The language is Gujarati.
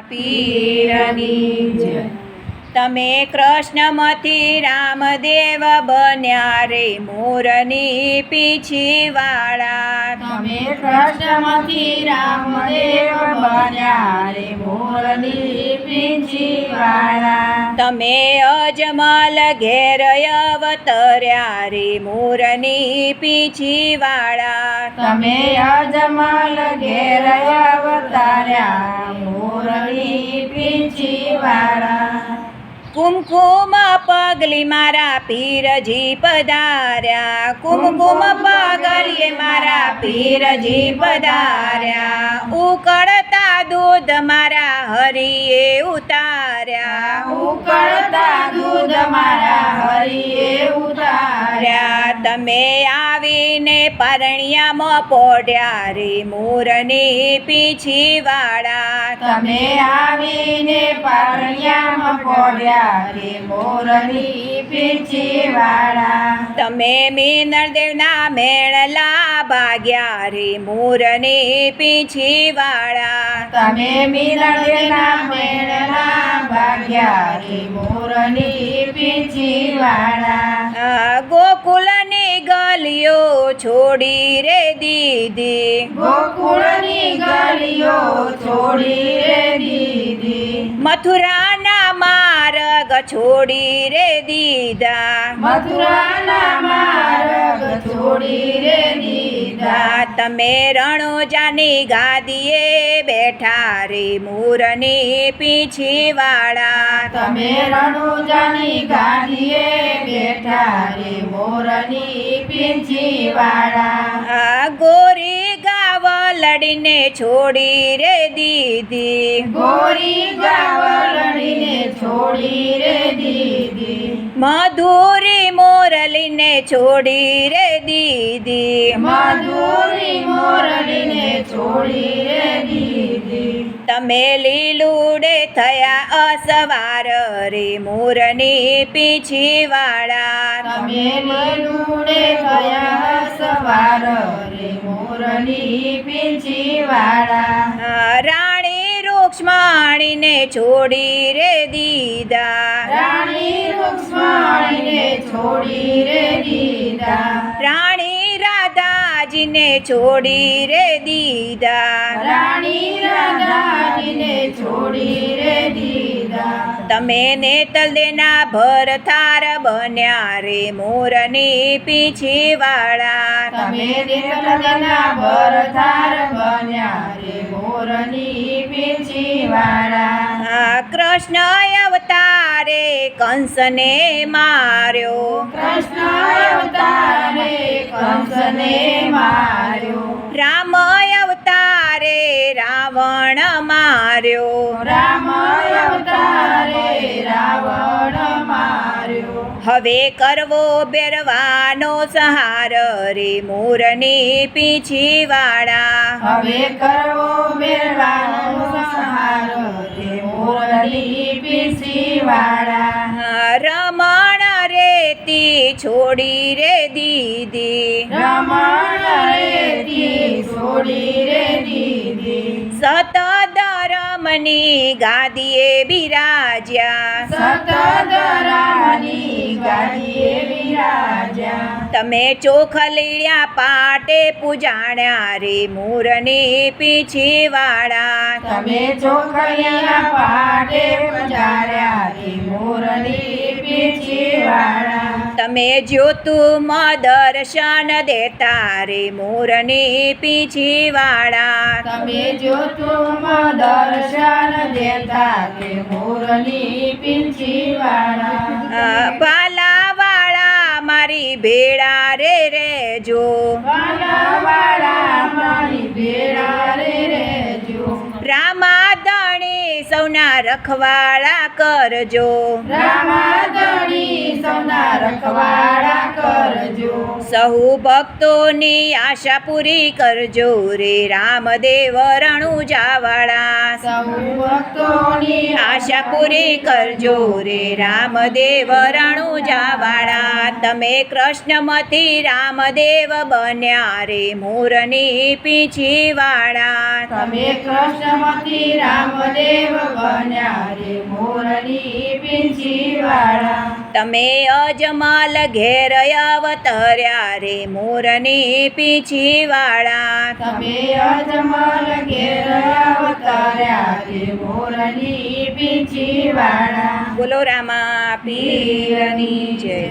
પીરની જય। તમે કૃષ્ણમાંથી રામદેવ બન્યા રે મોરની પીંછીવાળા। તમે કૃષ્ણમાંથી રામદેવ બન્યા રે મોરની પીંછીવાળા। તમે અજમલ ઘેર અવતર્યા રે મોરની પીંછીવાળા। તમે અજમલ ઘેર અવતાર્યા મોરની પીંછીવાળા। કુમકુમ પગલી મારા પીરજી પધાર્યા। કુમકુમ પગલીએ મારા પીરજી પધાર્યા। ઉકળતા દૂધ મારા હરિએ ઉતાર્યા। ઉકળતા દૂધ મારા હરિએ ઉતાર્યા। તમે આવીને પરણિયામાં પોઢ્યા રે મોરની પીંછીવાળા। તમે આવીને પરણિયામાં પોઢ્યા રે મોરની પીંછીવાળા। તમે મીનળદેવના મેળલા ભાગ્યા રે મોરની પીંછીવાળા। તમે મીનળદેવના મેળલા ભાગ્યા રે મોરની પીંછીવાળા। ગોકુળની ગલીઓ છોડી રે દીધી। ગોકુળની ગલીઓ છોડી રે દીધી। મથુરાના માર્ગ છોડી રે દીધા। મથુરાના માર્ગ છોડી રે દીધા। તમે રણોજાની ગાદીએ બેઠા રે મોરની પીંછીવાળા। તમે રણુજાની ગાદીએ બેઠા રે મોરની પીંછીવાળા। ગોરી ગાવલડીને છોડી રે દીધી। ગોરી ગાવલડીને છોડી રે દીધી। મધુરી મોરલીને છોડી રે દીધી। મધુરી મોરલીને છોડી રે દીધી। તમે લીલુડે થયા અસવાર રે મોરની પીંછીવાળા। તમે લીલુડે થયા સવાર રે મોરની પીંછીવાળા। રાણી રૂક્ષ્મણીને છોડી રે દીધા। રાણી રૂક્ષ્મણીને છોડી રે દીધા। રાણી રાધાજીને છોડી રે દીધા। રાણી રાધાજીને છોડી રે દીધા। તમે નેતલદેના ભરથાર બન્યા રે મોરની પીંછીવાળા। તમે નેતલદેના ભરથાર બન્યા રે મોરની પીંછીવાળા। કૃષ્ણ અવતારે કંસને માર્યો। કૃષ્ણ અવતારે કંસને માર્યો। રામ અવતારે રાવણ માર્યો। રામ અવતારે રાવણ માર્યો। હવે કરવો બેરવાનો સહાર રે મોરની પીંછીવાળા। હવે કરવો બેરવાનો સહાર રે મોરની પીંછીવાળા। રમણ રેતી છોડી રે દીધી। રમણ રેતી છોડી રે દીધી। સતધર્મની ગાદીએ બિરાજ્યા। સતધર્મની ગાદીએ બિરાજ્યા। તમે ચોખલીયા પાટે પૂજાણ્યા રે મોરની પીંછીવાળા। તમે ચોખલિયા પાટે પધાર્યા રે મોરની પીંછીવાળા। તમે જ્યોતુમાં દર્શન દેતા રે મોરની પીંછીવાળા। તમે જ્યોતુમાં દર્શન દેતા રે મોરની પીંછીવાળા। પાલાવાળા મારી ભેળા રે રેજો। વાલાવાળા મારી ભેળા રે રેજો। રામાધણી સૌના રખવાળા કરજો। રામાધણી વાળી સૌના રખવાડા કરજો સહુ ભક્તોની આશા પૂરી કરજો રે રામદેવ રણુજાવાળા સૌ ભક્તોની આશા પૂરી કરજો રે રામદેવ રણુજાવાળા તમે કૃષ્ણમથી રામદેવ બન્યા રે મોરની પીંછીવાળા તમે કૃષ્ણમતી રામદેવ બન્યા રે મોરની પીંછીવાળા તમે અજમલ ઘેર અવતર્યા રે મોરની પીંછીવાળા તમે અજમલ ઘેર અવતર્યા રે મોરની પીંછીવાળા બોલો રામા પીરની જય